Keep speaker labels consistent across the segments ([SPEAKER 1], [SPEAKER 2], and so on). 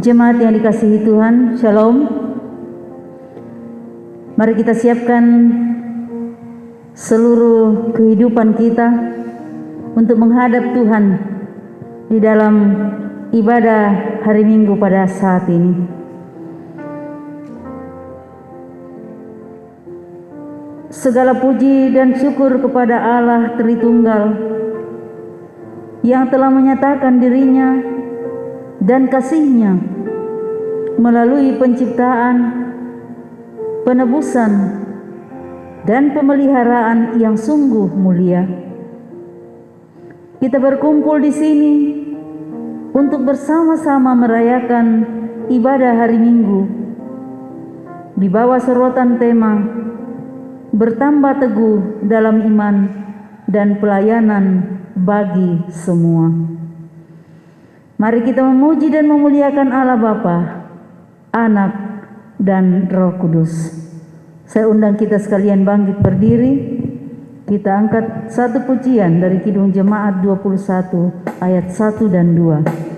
[SPEAKER 1] Jemaat yang dikasihi Tuhan, Shalom. Mari kita siapkan seluruh kehidupan kita untuk menghadap Tuhan di dalam ibadah hari Minggu pada saat ini. Segala puji dan syukur kepada Allah Tritunggal yang telah menyatakan dirinya dan kasih-Nya melalui penciptaan, penebusan, dan pemeliharaan yang sungguh mulia. Kita berkumpul di sini untuk bersama-sama merayakan ibadah hari Minggu di bawah sorotan tema bertambah teguh dalam iman dan pelayanan bagi semua. Mari kita memuji dan memuliakan Allah Bapa, Anak, dan Roh Kudus. Saya undang kita sekalian bangkit berdiri. Kita angkat satu pujian dari Kidung Jemaat 21 ayat 1 dan 2.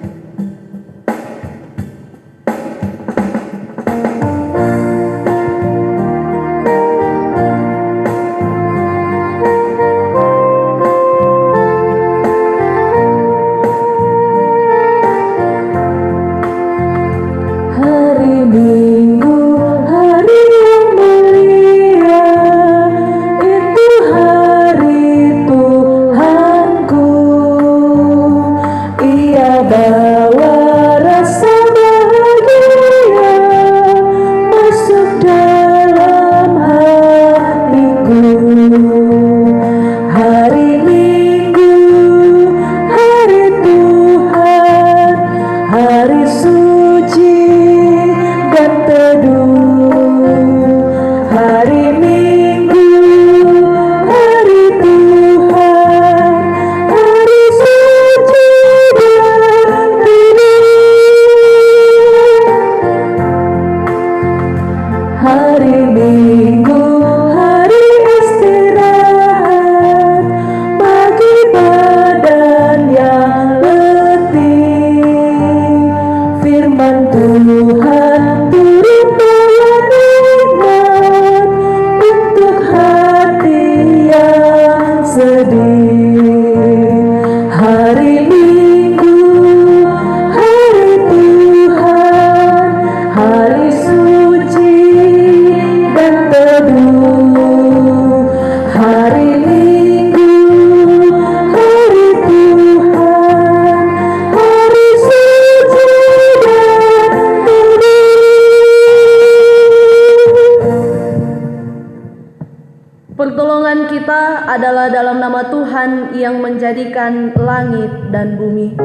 [SPEAKER 2] Pertolongan kita adalah dalam nama Tuhan yang menjadikan langit dan bumi.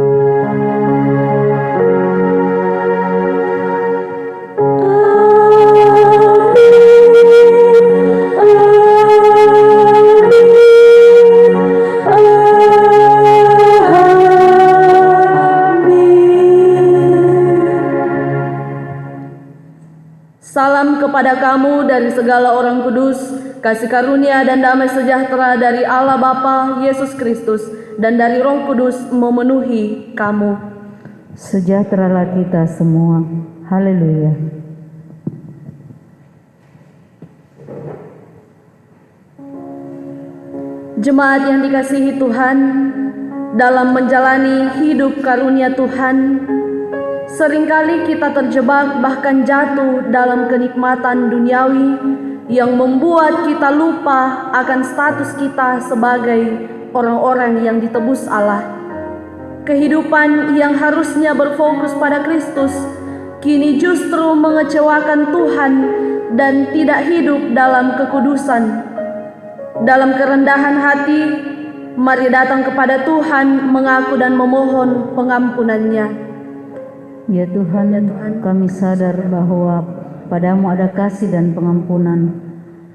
[SPEAKER 2] Salam kepada kamu dari segala orang kudus, kasih karunia dan damai sejahtera dari Allah Bapa, Yesus Kristus, dan dari Roh Kudus memenuhi kamu.
[SPEAKER 1] Sejahteralah kita semua. Haleluya.
[SPEAKER 2] Jemaat yang dikasihi Tuhan, dalam menjalani hidup karunia Tuhan, seringkali kita terjebak bahkan jatuh dalam kenikmatan duniawi yang membuat kita lupa akan status kita sebagai orang-orang yang ditebus Allah. Kehidupan yang harusnya berfokus pada Kristus kini justru mengecewakan Tuhan dan tidak hidup dalam kekudusan. Dalam kerendahan hati, mari datang kepada Tuhan mengaku dan memohon pengampunan-Nya.
[SPEAKER 1] Ya Tuhan, kami sadar bahwa Padamu ada kasih dan pengampunan.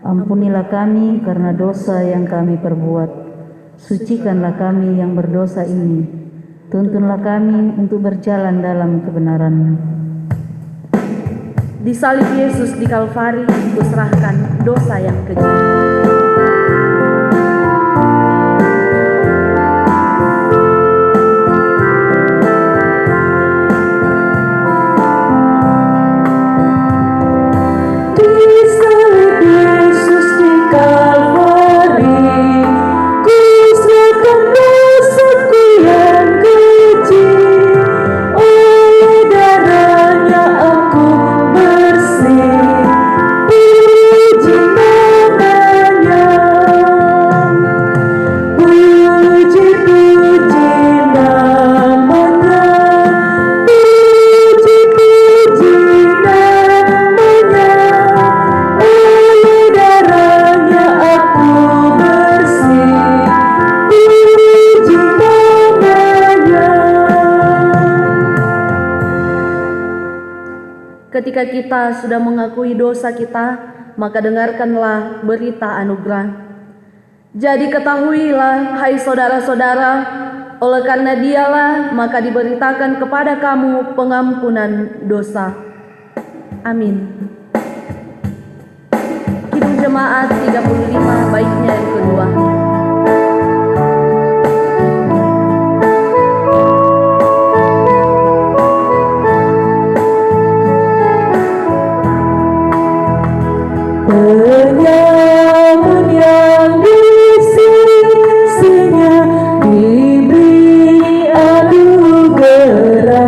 [SPEAKER 1] Ampunilah kami karena dosa yang kami perbuat. Sucikanlah kami yang berdosa ini. Tuntunlah kami untuk berjalan dalam kebenaran-Mu.
[SPEAKER 2] Di salib Yesus di Kalvari, kuserahkan dosa yang keji. ketika kita sudah mengakui dosa kita, maka dengarkanlah berita anugerah. Jadi ketahuilah, hai saudara-saudara, oleh karena dialah maka diberitakan kepada kamu pengampunan dosa. Amin. Kidung Jemaat 35 baiknya yang kedua.
[SPEAKER 1] Penyamun yang di sisinya diberi anugerah,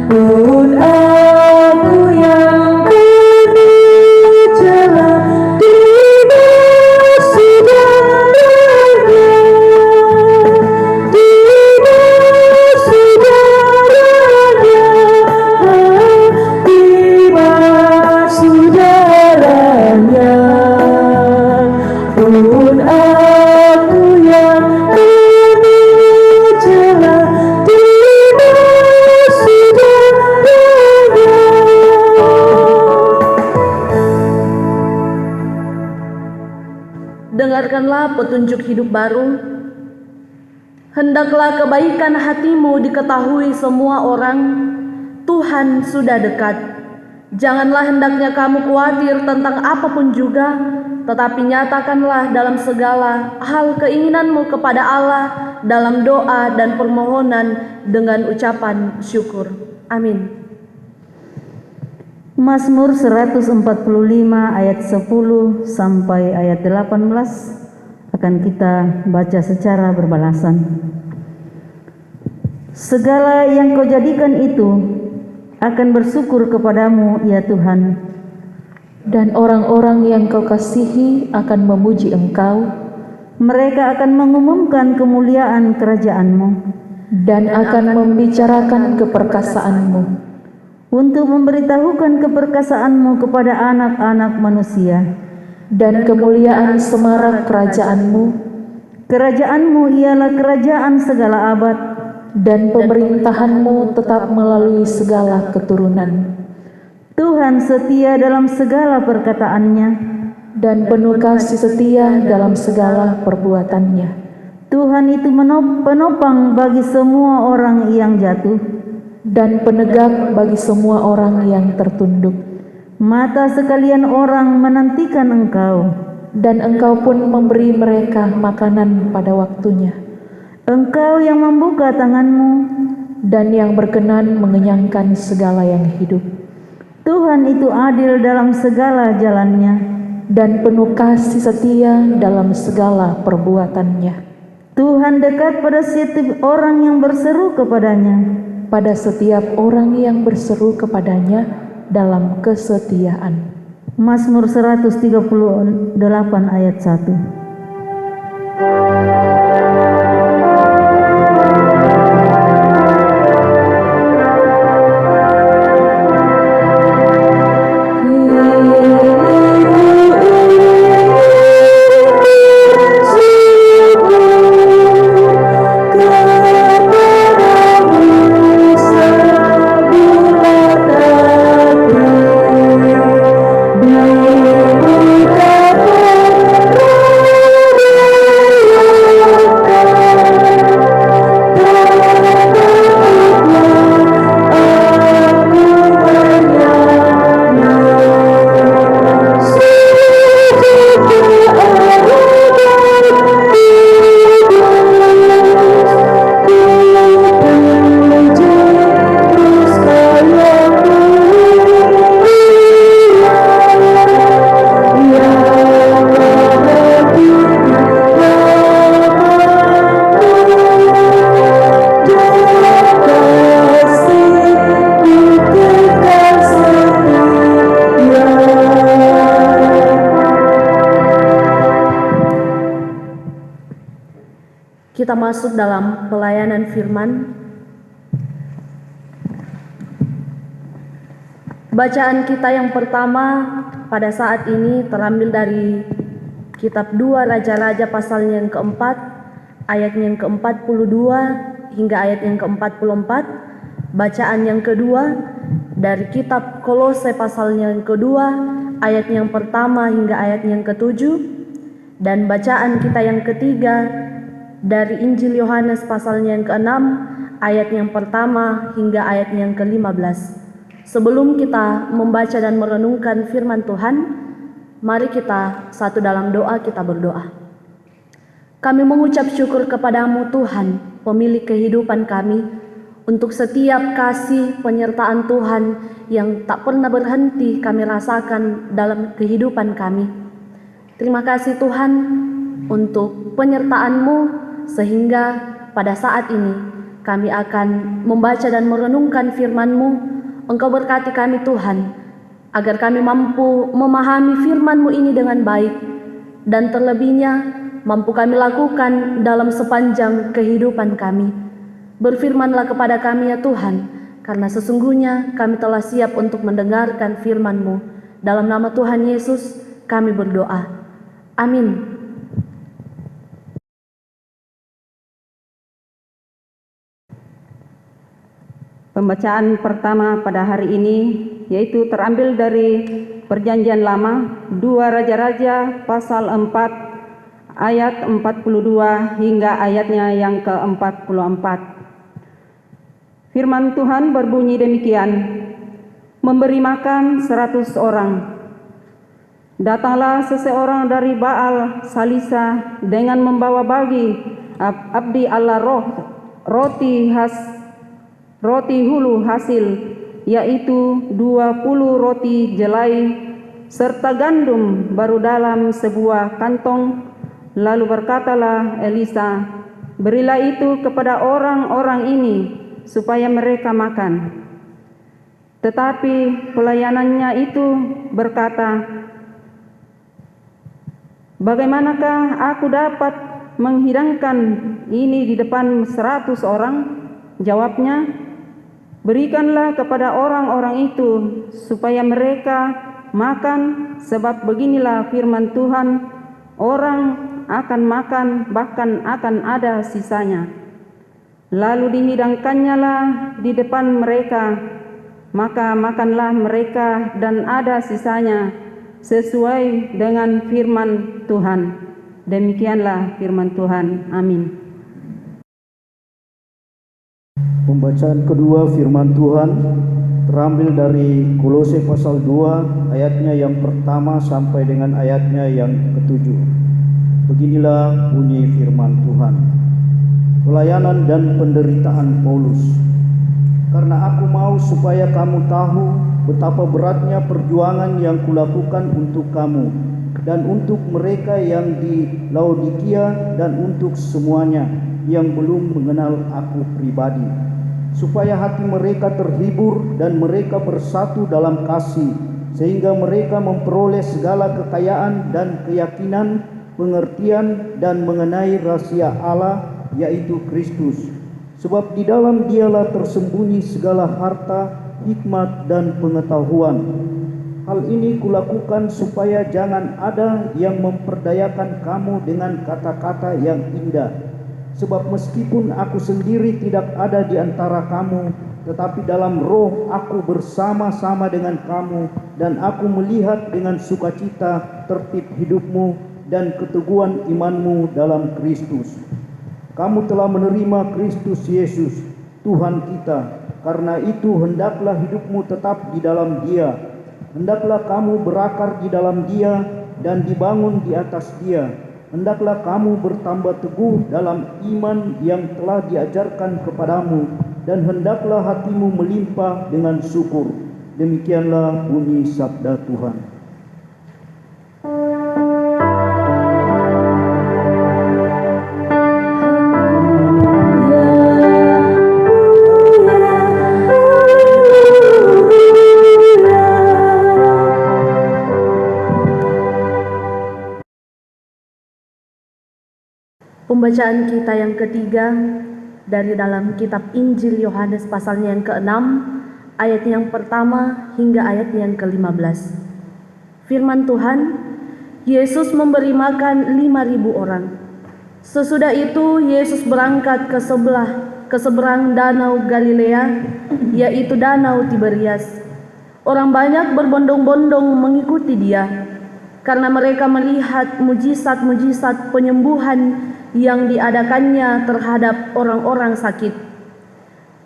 [SPEAKER 1] pun aku yang kini celah tidak saudaranya, tidak saudaranya, tidak saudaranya, pun aku yang kini celah tidak saudaranya.
[SPEAKER 2] Dengarkanlah petunjuk hidup baru. Hendaklah kebaikan hatimu diketahui semua orang. Tuhan sudah dekat. Janganlah hendaknya kamu khawatir tentang apapun juga, tetapi nyatakanlah dalam segala hal keinginanmu kepada Allah dalam doa dan permohonan dengan ucapan syukur. Amin.
[SPEAKER 1] Mazmur 145 ayat 10 sampai ayat 18 akan kita baca secara berbalasan. Segala yang kau jadikan itu akan bersyukur kepadamu ya Tuhan,
[SPEAKER 3] dan orang-orang yang kau kasihi akan memuji Engkau,
[SPEAKER 1] mereka akan mengumumkan kemuliaan kerajaan-Mu
[SPEAKER 3] dan akan membicarakan keperkasaanmu,
[SPEAKER 1] untuk memberitahukan keperkasaan-Mu kepada anak-anak manusia.
[SPEAKER 3] dan kemuliaan semarak kerajaan-Mu,
[SPEAKER 1] Kerajaan-Mu ialah kerajaan segala abad,
[SPEAKER 3] dan pemerintahan-Mu tetap melalui segala keturunan.
[SPEAKER 1] Tuhan setia dalam segala perkataannya,
[SPEAKER 3] Dan penuh kasih setia dalam segala perbuatannya.
[SPEAKER 1] Tuhan itu penopang bagi semua orang yang jatuh,
[SPEAKER 3] Dan penegak bagi semua orang yang tertunduk.
[SPEAKER 1] mata sekalian orang menantikan Engkau.
[SPEAKER 3] Dan Engkau pun memberi mereka makanan pada waktunya,
[SPEAKER 1] Engkau yang membuka tangan-Mu,
[SPEAKER 3] dan yang berkenan mengenyangkan segala yang hidup.
[SPEAKER 1] Tuhan itu adil dalam segala jalannya,
[SPEAKER 3] Dan penuh kasih setia dalam segala perbuatannya.
[SPEAKER 1] Tuhan dekat pada setiap orang yang berseru kepadanya,
[SPEAKER 3] Pada setiap orang yang berseru kepadanya dalam kesetiaan.
[SPEAKER 1] Mazmur 138 ayat 1.
[SPEAKER 2] Kita masuk dalam pelayanan firman. Bacaan kita yang pertama pada saat ini terambil dari kitab 2 Raja-Raja pasalnya yang keempat, ayatnya yang ke-42 hingga ayat yang ke-44. Bacaan yang kedua dari kitab Kolose pasalnya yang kedua, ayat yang pertama hingga ayat yang ketujuh, dan bacaan kita yang ketiga dari Injil Yohanes pasalnya yang keenam, ayat yang pertama hingga ayat yang ke-15. Sebelum kita membaca dan merenungkan firman Tuhan, mari kita satu dalam doa kita berdoa. Kami mengucap syukur kepadamu Tuhan, pemilik kehidupan kami, untuk setiap kasih penyertaan Tuhan yang tak pernah berhenti kami rasakan dalam kehidupan kami. Terima kasih Tuhan untuk penyertaan-Mu, sehingga pada saat ini kami akan membaca dan merenungkan firman-Mu. Engkau berkati kami Tuhan, agar kami mampu memahami firman-Mu ini dengan baik, dan terlebihnya mampu kami lakukan dalam sepanjang kehidupan kami. Berfirmanlah kepada kami ya Tuhan, karena sesungguhnya kami telah siap untuk mendengarkan firman-Mu. Dalam nama Tuhan Yesus kami berdoa. Amin.
[SPEAKER 1] Pembacaan pertama pada hari ini yaitu terambil dari Perjanjian Lama, 2 Raja-Raja pasal 4 ayat 42 hingga ayatnya yang ke-44. Firman Tuhan berbunyi demikian, memberi makan 100 orang. Datanglah seseorang dari Baal Salisa dengan membawa bagi abdi Allah roti hulu hasil, yaitu 20 roti jelai serta gandum baru dalam sebuah kantong. Lalu berkatalah Elisa, berilah itu kepada orang-orang ini supaya mereka makan. Tetapi pelayanannya itu berkata, bagaimanakah aku dapat menghidangkan ini di depan 100 orang? Jawabnya, berikanlah kepada orang-orang itu supaya mereka makan, sebab beginilah firman Tuhan, orang akan makan bahkan akan ada sisanya. Lalu dihidangkannya lah di depan mereka, maka makanlah mereka dan ada sisanya sesuai dengan firman Tuhan. Demikianlah firman Tuhan. Amin.
[SPEAKER 4] Pembacaan kedua firman Tuhan terambil dari Kolose pasal 2 ayatnya yang pertama sampai dengan ayatnya yang ke-7. Beginilah bunyi firman Tuhan. Pelayanan dan penderitaan Paulus. Karena aku mau supaya kamu tahu betapa beratnya perjuangan yang kulakukan untuk kamu dan untuk mereka yang di Laodikia dan untuk semuanya yang belum mengenal aku pribadi, supaya hati mereka terhibur dan mereka bersatu dalam kasih, sehingga mereka memperoleh segala kekayaan dan keyakinan, pengertian dan mengenai rahasia Allah, yaitu Kristus. Sebab di dalam Dialah tersembunyi segala harta, hikmat dan pengetahuan. Hal ini kulakukan supaya jangan ada yang memperdayakan kamu dengan kata-kata yang indah. Sebab meskipun aku sendiri tidak ada di antara kamu, tetapi dalam roh aku bersama-sama dengan kamu, dan aku melihat dengan sukacita tertib hidupmu dan keteguhan imanmu dalam Kristus. Kamu telah menerima Kristus Yesus, Tuhan kita. Karena itu hendaklah hidupmu tetap di dalam Dia. Hendaklah kamu berakar di dalam Dia dan dibangun di atas Dia. Hendaklah kamu bertambah teguh dalam iman yang telah diajarkan kepadamu, dan hendaklah hatimu melimpah dengan syukur. Demikianlah bunyi sabda Tuhan.
[SPEAKER 2] Pembacaan kita yang ketiga dari dalam kitab Injil Yohanes pasalnya yang ke-6, ayat yang pertama hingga ayat yang ke-15. Firman Tuhan, Yesus memberi makan 5.000 orang. Sesudah itu Yesus berangkat ke seberang danau Galilea, yaitu danau Tiberias. Orang banyak berbondong-bondong mengikuti dia, karena mereka melihat mujizat-mujizat penyembuhan yang diadakannya terhadap orang-orang sakit.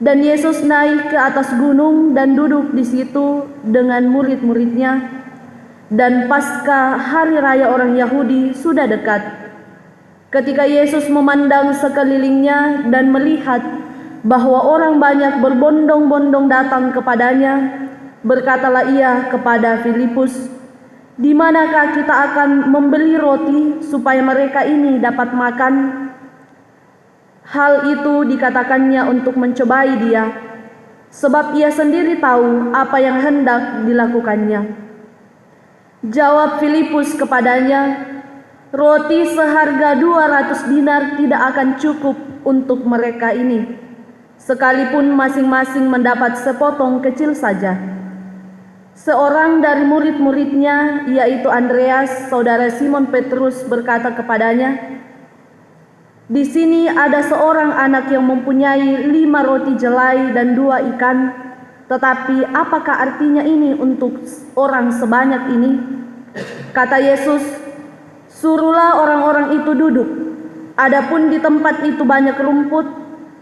[SPEAKER 2] Dan Yesus naik ke atas gunung dan duduk di situ dengan murid-muridnya. Dan Paskah, hari raya orang Yahudi, sudah dekat. Ketika Yesus memandang sekelilingnya dan melihat bahwa orang banyak berbondong-bondong datang kepadanya, berkatalah ia kepada Filipus, "Di manakah kita akan membeli roti supaya mereka ini dapat makan?" Hal itu dikatakannya untuk mencobai dia, sebab ia sendiri tahu apa yang hendak dilakukannya. Jawab Filipus kepadanya, "Roti seharga 200 dinar tidak akan cukup untuk mereka ini, sekalipun masing-masing mendapat sepotong kecil saja." Seorang dari murid-muridnya, yaitu Andreas, saudara Simon Petrus, berkata kepadanya, "Di sini ada seorang anak yang mempunyai 5 roti jelai dan 2 ikan, tetapi apakah artinya ini untuk orang sebanyak ini?" Kata Yesus, "Suruhlah orang-orang itu duduk. Adapun di tempat itu banyak rumput,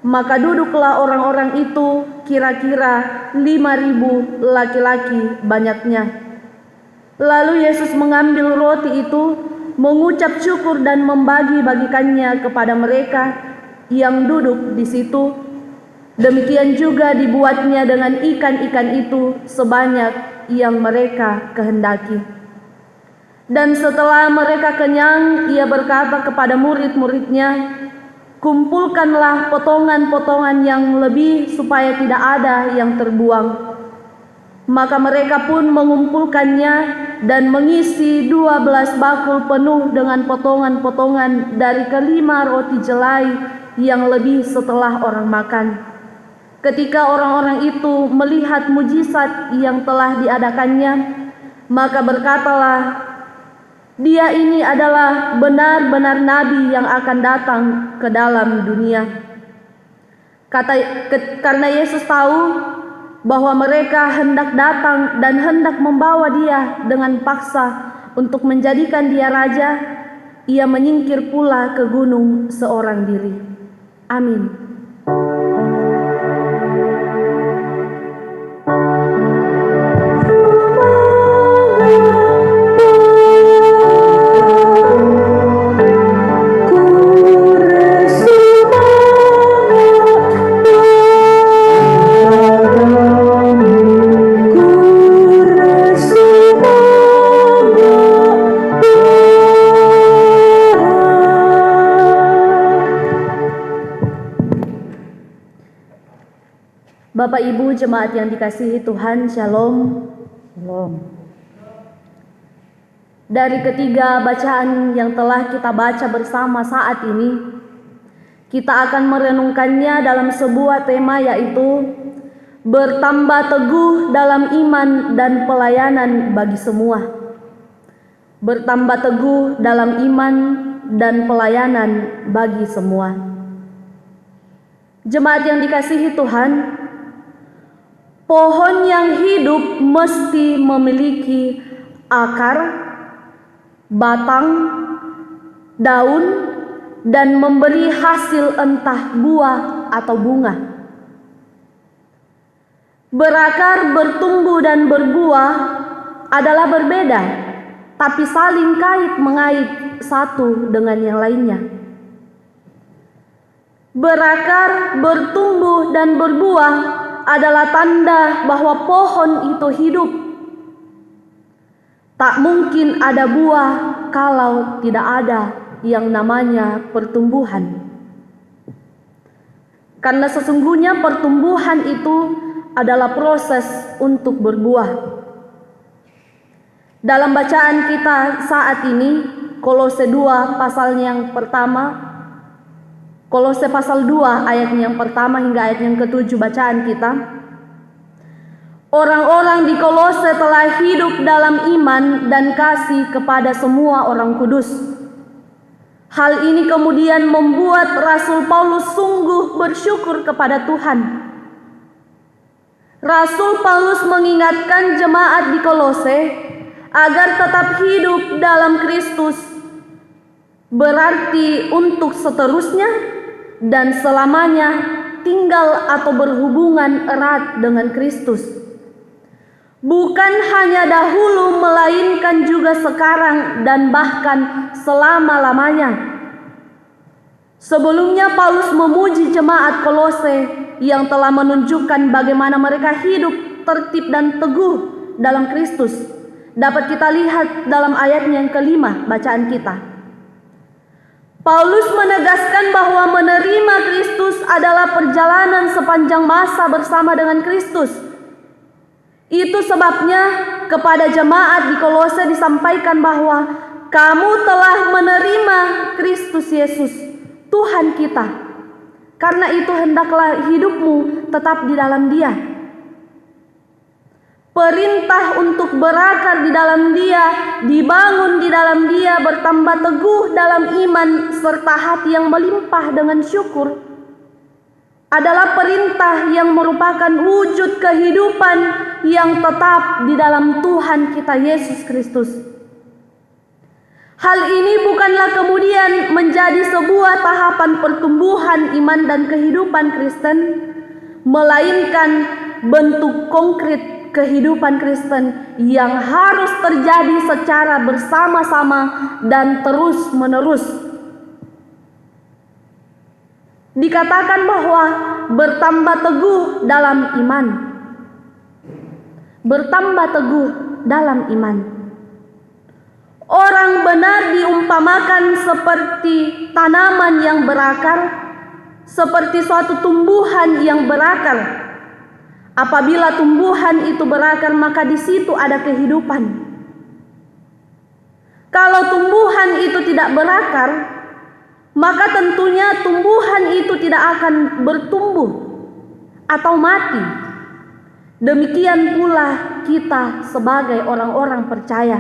[SPEAKER 2] maka duduklah orang-orang itu, kira-kira 5.000 laki-laki banyaknya." Lalu Yesus mengambil roti itu, mengucap syukur dan membagi-bagikannya kepada mereka yang duduk di situ. Demikian juga dibuatnya dengan ikan-ikan itu sebanyak yang mereka kehendaki. Dan setelah mereka kenyang, ia berkata kepada murid-muridnya, "Kumpulkanlah potongan-potongan yang lebih supaya tidak ada yang terbuang." Maka mereka pun mengumpulkannya dan mengisi 12 bakul penuh dengan potongan-potongan dari kelima roti jelai yang lebih setelah orang makan. Ketika orang-orang itu melihat mujizat yang telah diadakannya, maka berkatalah, "Dia ini adalah benar-benar nabi yang akan datang ke dalam dunia." Karena Yesus tahu bahwa mereka hendak datang dan hendak membawa dia dengan paksa untuk menjadikan dia raja, ia menyingkir pula ke gunung seorang diri. Amin. Bapak Ibu jemaat yang dikasihi Tuhan, Shalom.
[SPEAKER 1] Shalom.
[SPEAKER 2] Dari ketiga bacaan yang telah kita baca bersama saat ini, kita akan merenungkannya dalam sebuah tema, yaitu bertambah teguh dalam iman dan pelayanan bagi semua. Bertambah teguh dalam iman dan pelayanan bagi semua. Jemaat yang dikasihi Tuhan, pohon yang hidup mesti memiliki akar, batang, daun, dan memberi hasil entah buah atau bunga. Berakar, bertumbuh, dan berbuah adalah berbeda, tapi saling kait-mengait satu dengan yang lainnya. Berakar, bertumbuh, dan berbuah adalah tanda bahwa pohon itu hidup. Tak mungkin ada buah kalau tidak ada yang namanya pertumbuhan. Karena sesungguhnya pertumbuhan itu adalah proses untuk berbuah. Dalam bacaan kita saat ini, Kolose 2 pasal yang pertama, Kolose pasal 2 ayat yang pertama hingga ayat yang ke-7 bacaan kita. Orang-orang di Kolose telah hidup dalam iman dan kasih kepada semua orang kudus. Hal ini kemudian membuat Rasul Paulus sungguh bersyukur kepada Tuhan. Rasul Paulus mengingatkan jemaat di Kolose agar tetap hidup dalam Kristus, berarti untuk seterusnya dan selamanya tinggal atau berhubungan erat dengan Kristus. Bukan hanya dahulu, melainkan juga sekarang dan bahkan selama-lamanya. Sebelumnya Paulus memuji jemaat Kolose yang telah menunjukkan bagaimana mereka hidup tertib dan teguh dalam Kristus. Dapat kita lihat dalam ayatnya yang kelima bacaan kita. Paulus menegaskan bahwa menerima Kristus adalah perjalanan sepanjang masa bersama dengan Kristus. Itu sebabnya kepada jemaat di Kolose disampaikan bahwa kamu telah menerima Kristus Yesus, Tuhan kita. Karena itu hendaklah hidupmu tetap di dalam Dia. Perintah untuk berakar di dalam Dia, dibangun di dalam Dia, bertambah teguh dalam iman serta hati yang melimpah dengan syukur adalah perintah yang merupakan wujud kehidupan yang tetap di dalam Tuhan kita Yesus Kristus. Hal ini bukanlah kemudian menjadi sebuah tahapan pertumbuhan iman dan kehidupan Kristen, melainkan bentuk konkret kehidupan Kristen yang harus terjadi secara bersama-sama dan terus-menerus. Dikatakan bahwa bertambah teguh dalam iman. Bertambah teguh dalam iman. Orang benar diumpamakan seperti tanaman yang berakar, seperti suatu tumbuhan yang berakar. Apabila tumbuhan itu berakar, maka di situ ada kehidupan. Kalau tumbuhan itu tidak berakar, maka tentunya tumbuhan itu tidak akan bertumbuh atau mati. Demikian pula kita sebagai orang-orang percaya.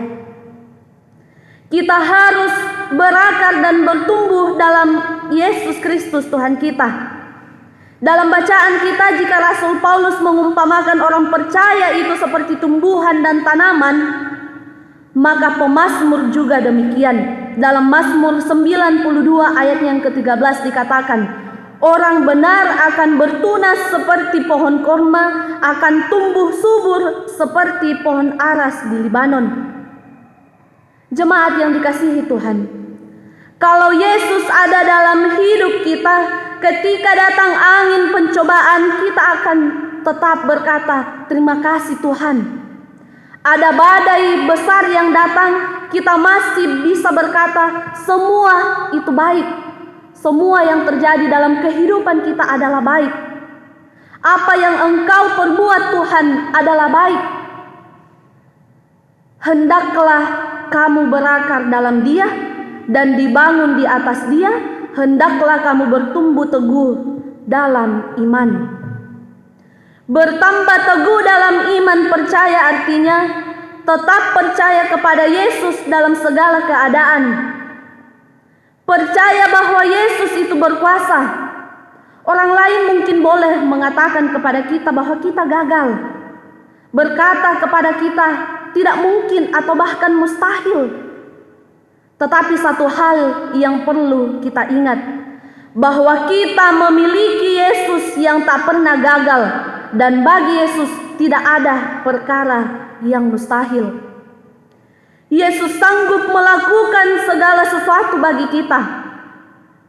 [SPEAKER 2] Kita harus berakar dan bertumbuh dalam Yesus Kristus Tuhan kita. Dalam bacaan kita, jika Rasul Paulus mengumpamakan orang percaya itu seperti tumbuhan dan tanaman, maka pemazmur juga demikian. Dalam Mazmur 92 ayat yang ke-13 dikatakan, orang benar akan bertunas seperti pohon korma, akan tumbuh subur seperti pohon aras di Libanon. Jemaat yang dikasihi Tuhan, kalau Yesus ada dalam hidup kita, ketika datang angin pencobaan, kita akan tetap berkata, terima kasih Tuhan. Ada badai besar yang datang, kita masih bisa berkata, semua itu baik. Semua yang terjadi dalam kehidupan kita adalah baik. Apa yang Engkau perbuat Tuhan adalah baik. Hendaklah kamu berakar dalam Dia dan dibangun di atas Dia. Hendaklah kamu bertumbuh teguh dalam iman. Bertambah teguh dalam iman percaya artinya tetap percaya kepada Yesus dalam segala keadaan. Percaya bahwa Yesus itu berkuasa. Orang lain mungkin boleh mengatakan kepada kita bahwa kita gagal, berkata kepada kita tidak mungkin atau bahkan mustahil. Tetapi satu hal yang perlu kita ingat, bahwa kita memiliki Yesus yang tak pernah gagal, dan bagi Yesus tidak ada perkara yang mustahil. Yesus sanggup melakukan segala sesuatu bagi kita,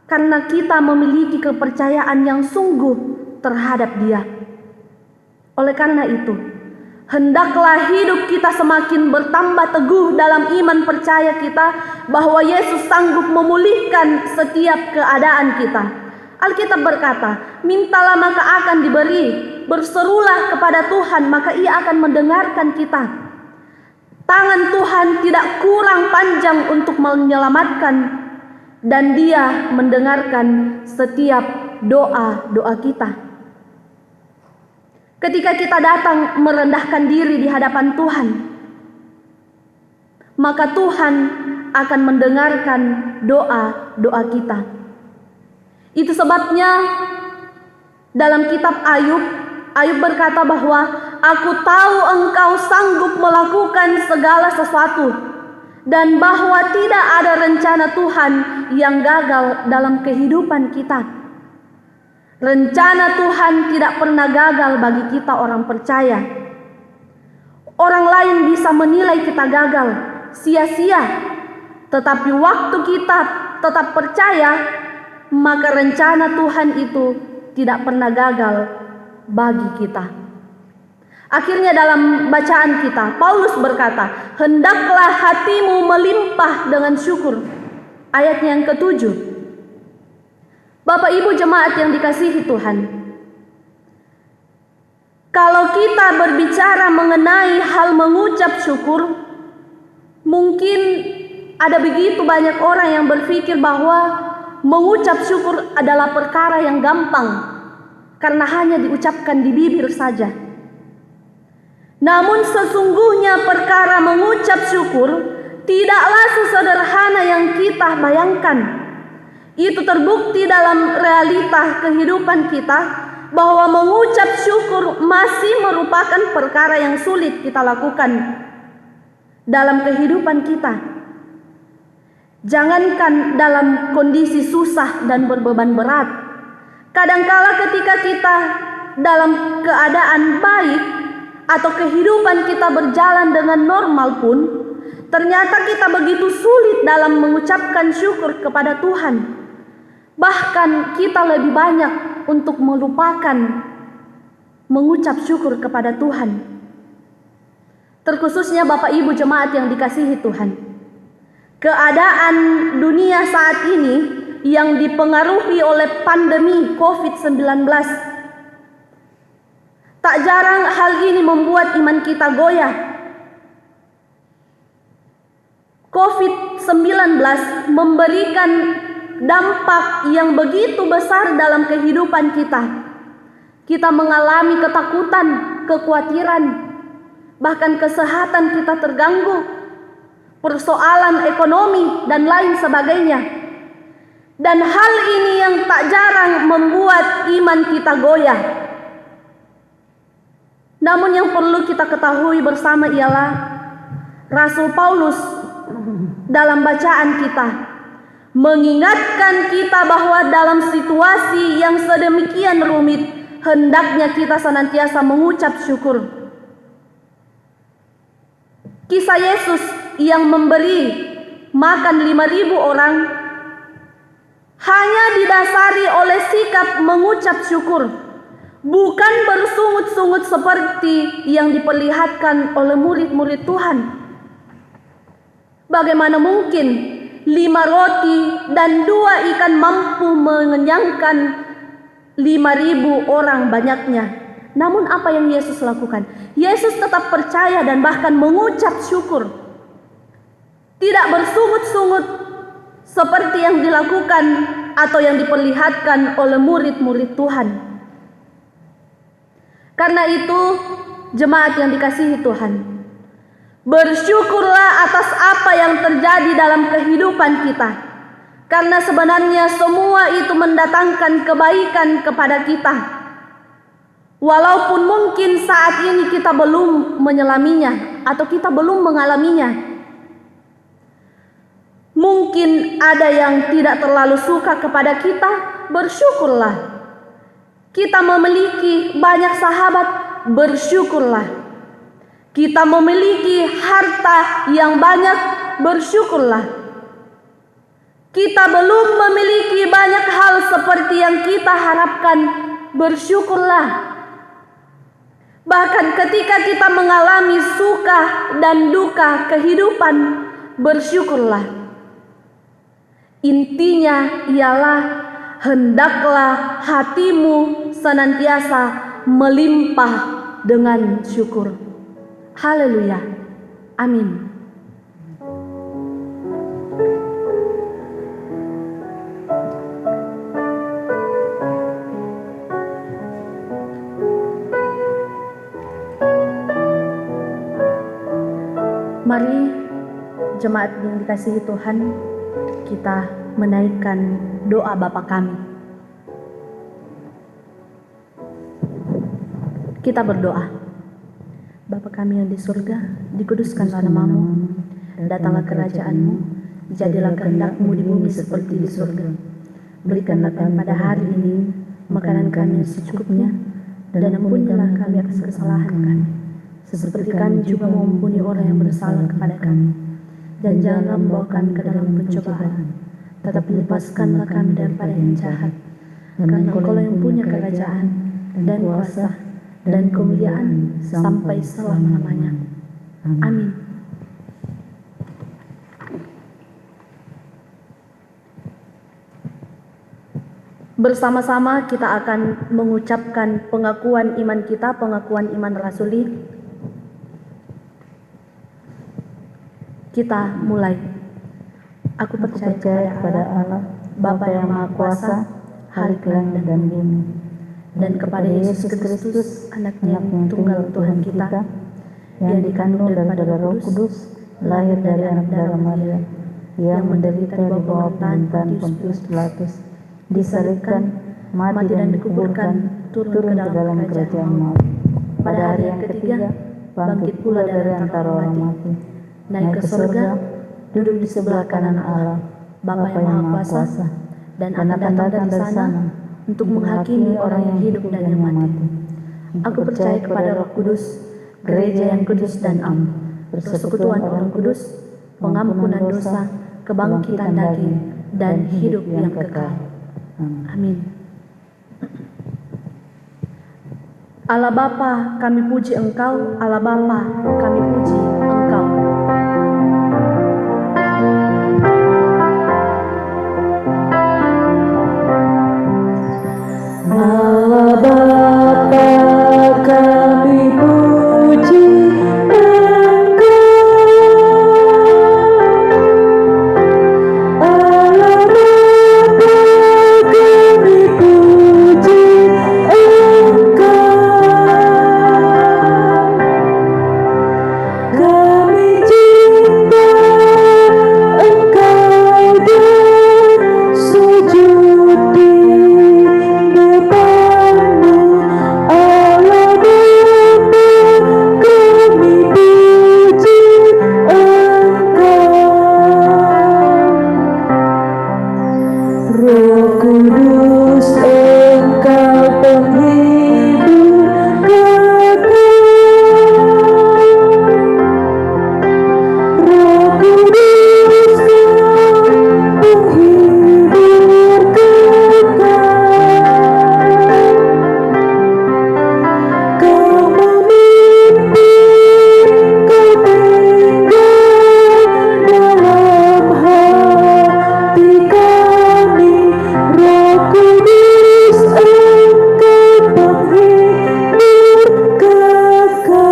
[SPEAKER 2] karena kita memiliki kepercayaan yang sungguh terhadap Dia. Oleh karena itu, hendaklah hidup kita semakin bertambah teguh dalam iman percaya kita bahwa Yesus sanggup memulihkan setiap keadaan kita. Alkitab berkata, mintalah maka akan diberi, berserulah kepada Tuhan maka Ia akan mendengarkan kita. Tangan Tuhan tidak kurang panjang untuk menyelamatkan, dan Dia mendengarkan setiap doa-doa kita. Ketika kita datang merendahkan diri di hadapan Tuhan, maka Tuhan akan mendengarkan doa-doa kita. Itu sebabnya dalam kitab Ayub berkata bahwa aku tahu Engkau sanggup melakukan segala sesuatu, dan bahwa tidak ada rencana Tuhan yang gagal dalam kehidupan kita. Rencana Tuhan tidak pernah gagal bagi kita orang percaya. Orang lain bisa menilai kita gagal, sia-sia, tetapi waktu kita tetap percaya, maka rencana Tuhan itu tidak pernah gagal bagi kita. Akhirnya dalam bacaan kita, Paulus berkata, hendaklah hatimu melimpah dengan syukur. Ayatnya yang ke-7. Bapak Ibu jemaat yang dikasihi Tuhan, kalau kita berbicara mengenai hal mengucap syukur, mungkin ada begitu banyak orang yang berpikir bahwa mengucap syukur adalah perkara yang gampang karena hanya diucapkan di bibir saja. Namun sesungguhnya perkara mengucap syukur tidaklah sesederhana yang kita bayangkan. Itu terbukti dalam realita kehidupan kita bahwa mengucap syukur masih merupakan perkara yang sulit kita lakukan dalam kehidupan kita. Jangankan dalam kondisi susah dan berbeban berat, kadangkala ketika kita dalam keadaan baik atau kehidupan kita berjalan dengan normal pun, ternyata kita begitu sulit dalam mengucapkan syukur kepada Tuhan. Bahkan kita lebih banyak untuk melupakan mengucap syukur kepada Tuhan. Terkhususnya Bapak Ibu jemaat yang dikasihi Tuhan, keadaan dunia saat ini yang dipengaruhi oleh pandemi COVID-19, tak jarang hal ini membuat iman kita goyah. COVID-19 memberikan dampak yang begitu besar dalam kehidupan kita. Kita mengalami ketakutan, kekhawatiran, bahkan kesehatan kita terganggu, persoalan ekonomi dan lain sebagainya. Dan hal ini yang tak jarang membuat iman kita goyah. Namun yang perlu kita ketahui bersama ialah Rasul Paulus dalam bacaan kita mengingatkan kita bahwa dalam situasi yang sedemikian rumit, hendaknya kita senantiasa mengucap syukur. Kisah Yesus yang memberi makan 5.000 orang hanya didasari oleh sikap mengucap syukur, bukan bersungut-sungut seperti yang diperlihatkan oleh murid-murid Tuhan. Bagaimana mungkin 5 roti dan 2 ikan mampu mengenyangkan 5.000 orang banyaknya? Namun apa yang Yesus lakukan? Yesus tetap percaya dan bahkan mengucap syukur. Tidak bersungut-sungut seperti yang dilakukan atau yang diperlihatkan oleh murid-murid Tuhan. Karena itu, jemaat yang dikasihi Tuhan, bersyukurlah atas apa yang terjadi dalam kehidupan kita. Karena sebenarnya semua itu mendatangkan kebaikan kepada kita. Walaupun mungkin saat ini kita belum menyelaminya atau kita belum mengalaminya. Mungkin ada yang tidak terlalu suka kepada kita, bersyukurlah. Kita memiliki banyak sahabat, bersyukurlah. Kita memiliki harta yang banyak, bersyukurlah. Kita belum memiliki banyak hal seperti yang kita harapkan, bersyukurlah. Bahkan ketika kita mengalami suka dan duka kehidupan, bersyukurlah. Intinya ialah hendaklah hatimu senantiasa melimpah dengan syukur. Haleluya. Amin. Mari jemaat yang dikasihi Tuhan, kita menaikkan doa Bapa kami. Kita berdoa. Bapa kami yang di surga, dikuduskanlah namamu, datanglah kerajaanmu, jadilah kehendak-mu di bumi seperti di surga. Berikanlah kami pada hari ini makanan kami yang secukupnya, dan ampunilah kami atas kesalahan kami, seperti kami juga mengampuni orang yang bersalah kepada kami. Dan janganlah membawa kami ke dalam pencobaan, tetapi lepaskanlah kami daripada yang jahat. Karena Engkau yang punya kerajaan dan kuasa dan kemuliaan sampai selama-lamanya. Amin. Bersama-sama kita akan mengucapkan pengakuan iman kita, pengakuan iman rasuli. Kita mulai. Aku percaya kepada Allah, Bapa yang Maha Kuasa, Hari langit dan bumi, dan kepada Yesus Kristus, anaknya yang tunggal Tuhan kita, yang dikandung daripada Roh Kudus, lahir dari anak darah Maria, yang menderita di bawah pemerintahan Pontius Pilatus, disalibkan, mati dan dikuburkan, turun ke dalam kerajaan maut. Pada hari yang ketiga, bangkit pula dari antara orang mati, naik ke surga, duduk di sebelah kanan Allah, Bapa yang Maha Kuasa, dan akan datang dari sana untuk menghakimi orang yang hidup dan yang mati. Aku percaya kepada Roh Kudus, gereja yang kudus dan am, persekutuan orang kudus, pengampunan dosa, kebangkitan daging, dan hidup yang kekal. Amin. Allah Bapa, kami puji Engkau. Allah Bapa, kami puji Engkau.
[SPEAKER 3] Allah Bapa, kami puji Engkau. Allah Bapa, kami puji Engkau. Kami cinta Engkau dan sujud di depanmu. Allah Bapa, kami puji Engkau. Roh Kudus, Engkau penghibur kekal. Roh Kudus, Kau penghibur kekal. Kau memimpin, Kau tinggal dalam hati kami. Roh Kudus, Engkau penghibur kekal.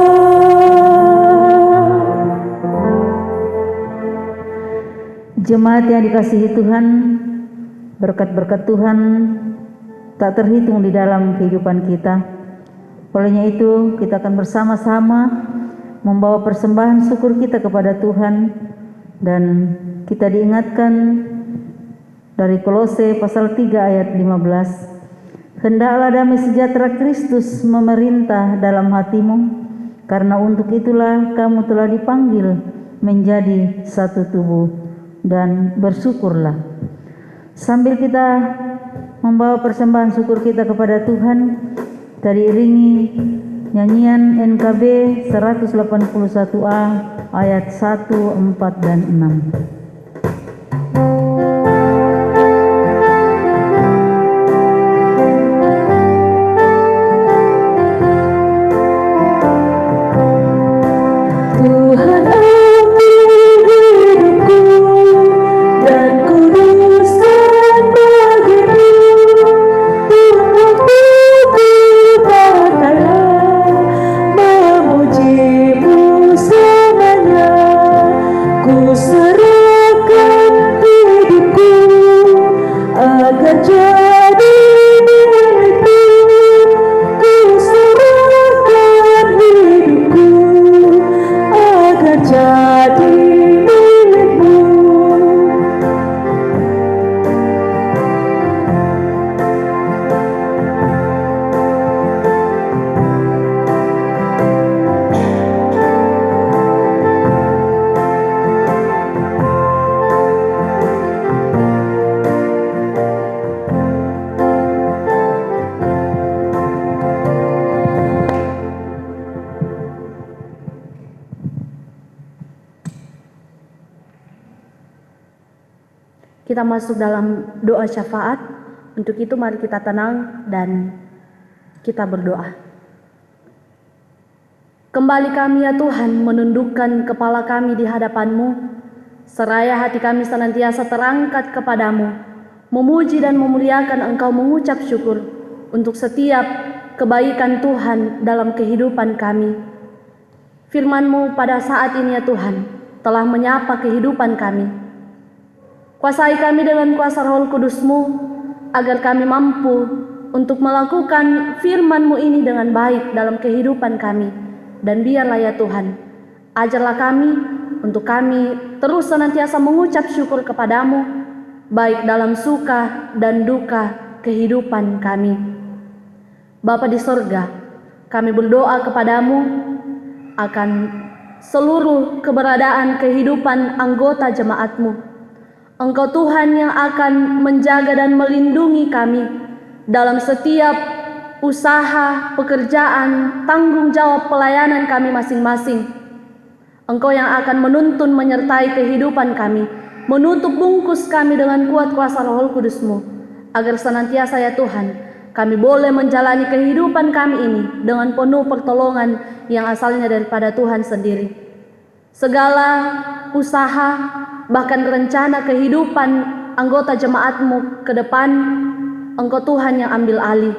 [SPEAKER 1] Jemaat yang dikasihi Tuhan, berkat-berkat Tuhan tak terhitung di dalam kehidupan kita. Olehnya itu, kita akan bersama-sama membawa persembahan syukur kita kepada Tuhan, dan kita diingatkan dari Kolose pasal 3 ayat 15. Hendaklah damai sejahtera Kristus memerintah dalam hatimu, karena untuk itulah kamu telah dipanggil menjadi satu tubuh, dan bersyukurlah. Sambil kita membawa persembahan syukur kita kepada Tuhan, tadi iringi nyanyian NKB 181A ayat 1, 4, dan 6.
[SPEAKER 3] Tuhan ambil hidupku dan kuduskan bagimu. Waktuku pakailah memujimu selamanya. Ku serahkan
[SPEAKER 2] kita masuk dalam doa syafaat. Untuk itu mari kita tenang dan kita berdoa. Kembali kami ya Tuhan menundukkan kepala kami di hadapan-Mu, seraya hati kami senantiasa terangkat kepadamu, memuji dan memuliakan Engkau, mengucap syukur untuk setiap kebaikan Tuhan dalam kehidupan kami. Firman-Mu pada saat ini ya Tuhan telah menyapa kehidupan kami. Kuasai kami dengan kuasa Roh Kudus-Mu agar kami mampu untuk melakukan firman-Mu ini dengan baik dalam kehidupan kami. Dan biarlah ya Tuhan, ajarlah kami untuk kami terus senantiasa mengucap syukur kepadamu, baik dalam suka dan duka kehidupan kami. Bapa di sorga, kami berdoa kepadamu akan seluruh keberadaan kehidupan anggota jemaat-Mu. Engkau Tuhan yang akan menjaga dan melindungi kami dalam setiap usaha, pekerjaan, tanggung jawab pelayanan kami masing-masing. Engkau yang akan menuntun menyertai kehidupan kami, menutup bungkus kami dengan kuat kuasa Roh Kudus-Mu, agar senantiasa ya Tuhan, kami boleh menjalani kehidupan kami ini dengan penuh pertolongan yang asalnya daripada Tuhan sendiri. Segala usaha, bahkan rencana kehidupan anggota jemaat-Mu ke depan, Engkau Tuhan yang ambil alih.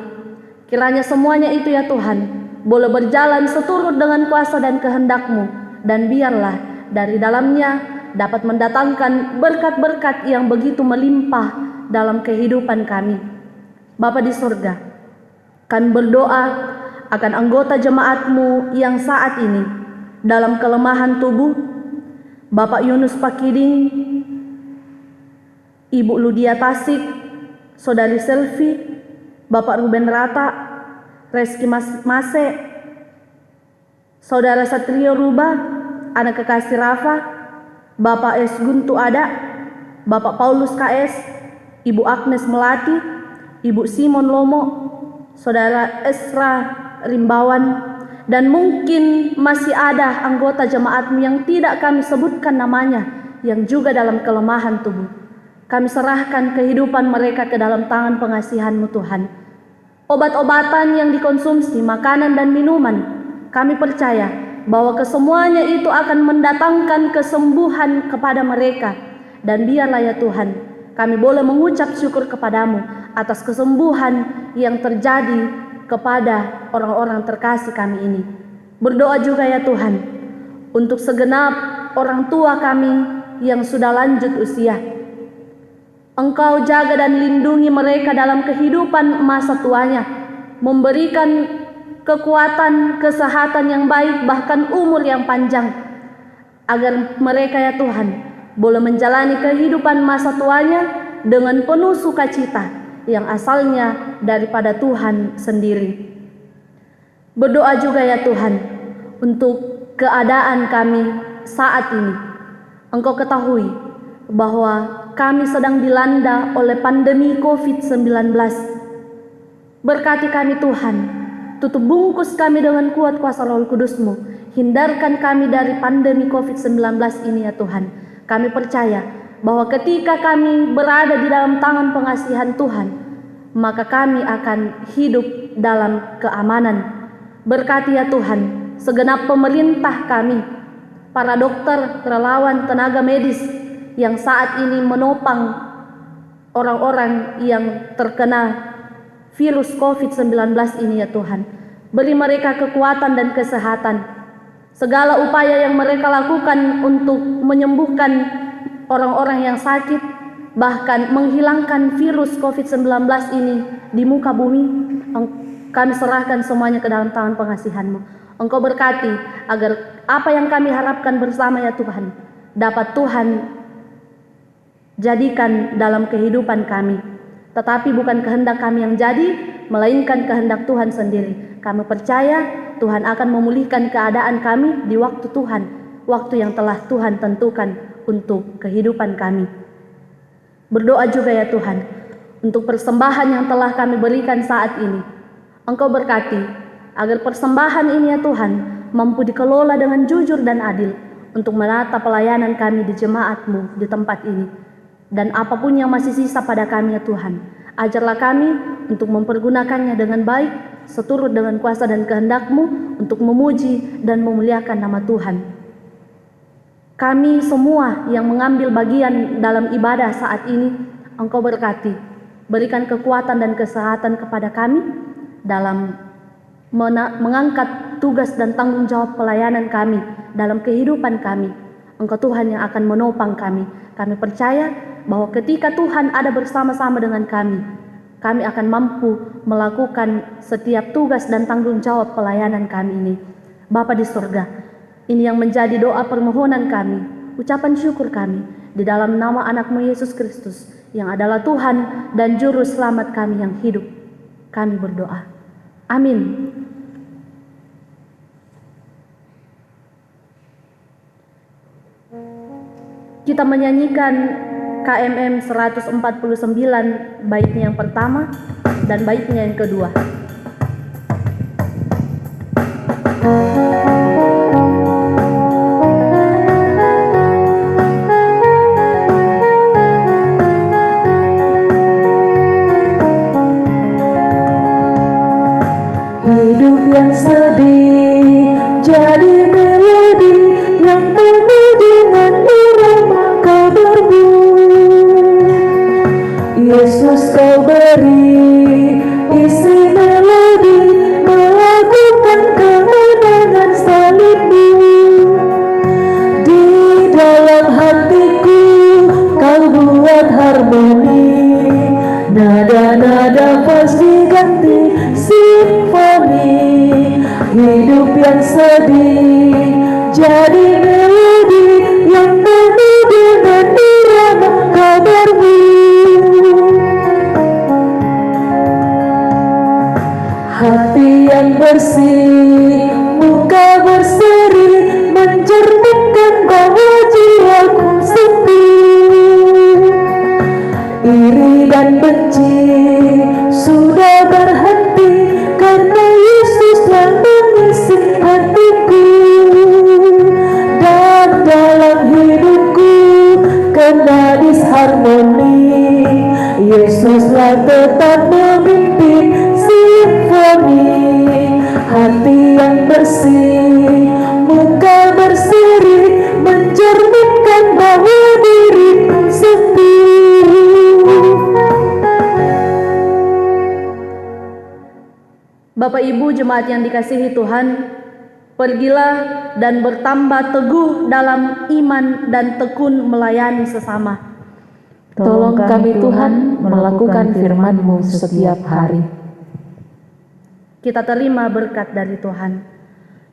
[SPEAKER 2] Kiranya semuanya itu ya Tuhan boleh berjalan seturut dengan kuasa dan kehendak-Mu, dan biarlah dari dalamnya dapat mendatangkan berkat-berkat yang begitu melimpah dalam kehidupan kami. Bapa di surga, kami berdoa akan anggota jemaat-Mu yang saat ini dalam kelemahan tubuh, Bapak Yunus Pakiding, Ibu Ludia Tasik, Saudari Selvi, Bapak Ruben Rata, Reski Mase, Saudara Satrio Ruba, anak kekasih Rafa, Bapak S. Guntu Ada, Bapak Paulus KS, Ibu Agnes Melati, Ibu Simon Lomo, Saudara Esra Rimbawan, dan mungkin masih ada anggota jemaat-Mu yang tidak kami sebutkan namanya, yang juga dalam kelemahan tubuh. Kami serahkan kehidupan mereka ke dalam tangan pengasihan-Mu Tuhan. Obat-obatan yang dikonsumsi, makanan dan minuman, kami percaya bahwa kesemuanya itu akan mendatangkan kesembuhan kepada mereka. Dan biarlah ya Tuhan, kami boleh mengucap syukur kepadamu atas kesembuhan yang terjadi kepada orang-orang terkasih kami ini. Berdoa juga ya Tuhan untuk segenap orang tua kami yang sudah lanjut usia. Engkau jaga dan lindungi mereka dalam kehidupan masa tuanya, memberikan kekuatan, kesehatan yang baik, bahkan umur yang panjang, agar mereka ya Tuhan boleh menjalani kehidupan masa tuanya dengan penuh sukacita yang asalnya daripada Tuhan sendiri. Berdoa juga ya Tuhan untuk keadaan kami saat ini. Engkau ketahui bahwa kami sedang dilanda oleh pandemi COVID-19. Berkati kami Tuhan, tutup bungkus kami dengan kuat kuasa Roh Kudus-Mu. Hindarkan kami dari pandemi COVID-19 ini ya Tuhan. Kami percaya bahwa ketika kami berada di dalam tangan pengasihan Tuhan, maka kami akan hidup dalam keamanan. Berkati ya Tuhan segenap pemerintah kami, para dokter, relawan, tenaga medis yang saat ini menopang orang-orang yang terkena virus COVID-19 ini ya Tuhan. Beri mereka kekuatan dan kesehatan. Segala upaya yang mereka lakukan untuk menyembuhkan orang-orang yang sakit, bahkan menghilangkan virus COVID-19 ini di muka bumi, kami serahkan semuanya ke dalam tangan pengasihan-Mu. Engkau berkati agar apa yang kami harapkan bersama ya Tuhan, dapat Tuhan jadikan dalam kehidupan kami. Tetapi bukan kehendak kami yang jadi, melainkan kehendak Tuhan sendiri. Kami percaya Tuhan akan memulihkan keadaan kami di waktu Tuhan, waktu yang telah Tuhan tentukan untuk kehidupan kami. Berdoa juga ya Tuhan untuk persembahan yang telah kami berikan saat ini. Engkau berkati agar persembahan ini ya Tuhan mampu dikelola dengan jujur dan adil untuk menata pelayanan kami di jemaat-Mu di tempat ini. Dan apapun yang masih sisa pada kami ya Tuhan, ajarlah kami untuk mempergunakannya dengan baik, seturut dengan kuasa dan kehendak-Mu untuk memuji dan memuliakan nama Tuhan. Kami semua yang mengambil bagian dalam ibadah saat ini, Engkau berkati, berikan kekuatan dan kesehatan kepada kami dalam mengangkat tugas dan tanggung jawab pelayanan kami dalam kehidupan kami. Engkau Tuhan yang akan menopang kami. Kami percaya bahwa ketika Tuhan ada bersama-sama dengan kami akan mampu melakukan setiap tugas dan tanggung jawab pelayanan kami ini. Bapa di surga, ini yang menjadi doa permohonan kami, ucapan syukur kami, di dalam nama anak-Mu Yesus Kristus, yang adalah Tuhan dan Juru Selamat kami yang hidup. Kami berdoa. Amin. Kita menyanyikan KMM 149 baitnya yang pertama dan baitnya yang kedua.
[SPEAKER 3] Hidup yang sedih jadi melodi yang penuh dengan irama kabar-Mu. Yesus, Kau beri isi melodi melakukan kemenangan salib-Mu. Di dalam hatiku Kau buat harmoni, nada-nada pas diganti simfoni. Hidup yang sedih jadi melodi yang penuh dengan irama kabar-Mu. Hati yang bersih, muka berseri, mencerminkan bahwa jiwaku sepi. Iri dan benci sudah berhenti karena Yesuslah mengisi hatiku. Dan dalam hidupku kena disharmoni, Yesuslah tetap memimpin simfoni. Hati yang bersih, muka berseri, mencerminkan bahwa diriku sepi.
[SPEAKER 2] Bapak Ibu jemaat yang dikasihi Tuhan, pergilah dan bertambah teguh dalam iman dan tekun melayani sesama.
[SPEAKER 3] Tolong kami Tuhan melakukan firman-Mu setiap hari.
[SPEAKER 2] Kita terima berkat dari Tuhan.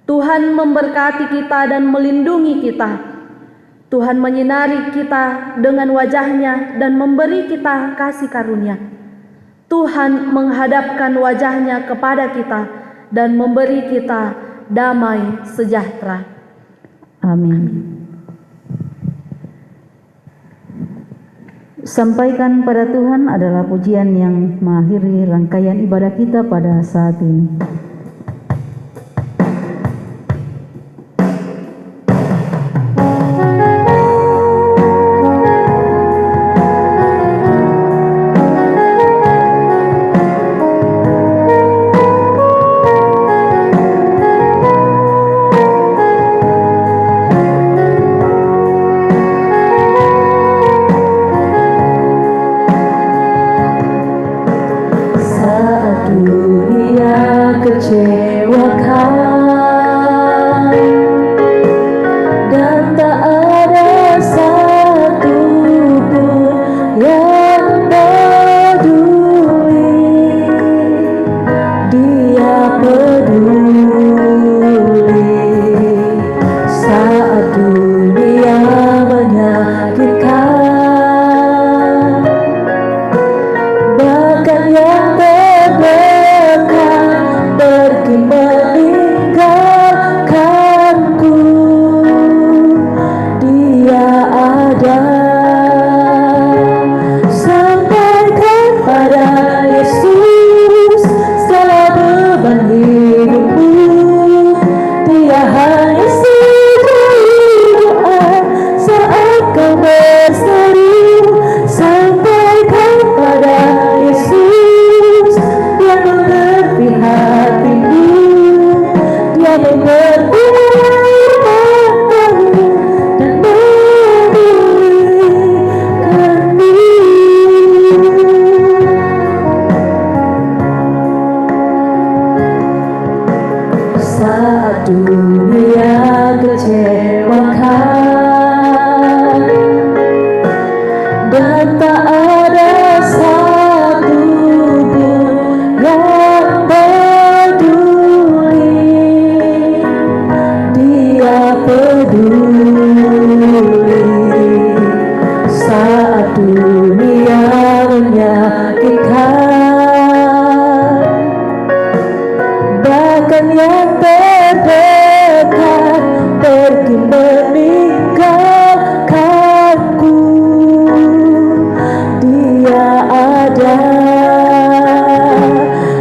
[SPEAKER 2] Tuhan memberkati kita dan melindungi kita. Tuhan menyinari kita dengan wajah-Nya dan memberi kita kasih karunia. Tuhan menghadapkan wajah-Nya kepada kita dan memberi kita damai sejahtera.
[SPEAKER 1] Amin. Sampaikan pada Tuhan adalah pujian yang mengakhiri rangkaian ibadah kita pada saat ini. Sampaikan pada Yesus segala beban hidupmu.
[SPEAKER 3] mengerti matamu dan memuliakan-Mu. Saat dunia kecewakan dan tak ada satu pun yang peduli, Dia peduli. Saat dunia menyakitkan, bahkan yang terdekat pergi meninggalkanku, Dia ada.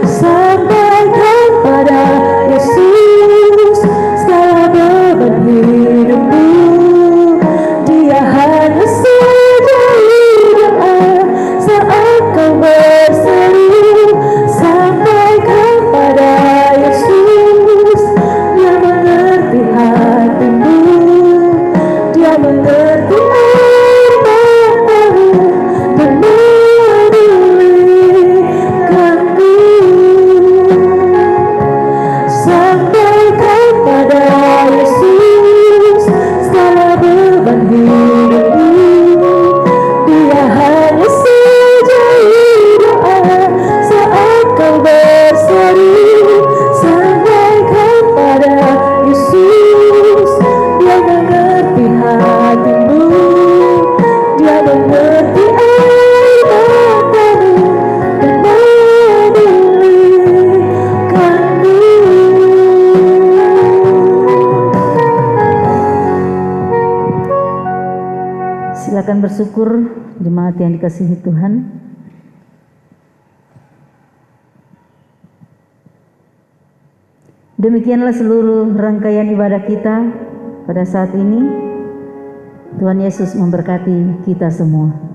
[SPEAKER 3] Sampaikan pada Yesus segala beban hidupmu, Dia hanya sejauh doa saat kau berseru. Sampaikan pada Yesus, Dia mengerti hatimu, Dia mengerti air matamu dan memuliakan-Mu. Sampaikan pada Yesus segala beban hidupmu, Dia hanya sejauh doa saat kau berseru. Sampaikan pada Yesus, Dia mengerti hatimu, Dia mengerti air matamu dan memuliakan-Mu.
[SPEAKER 1] Silakan bersyukur jemaat yang dikasihi Tuhan. Demikianlah seluruh rangkaian ibadah kita pada saat ini. Tuhan Yesus memberkati kita semua.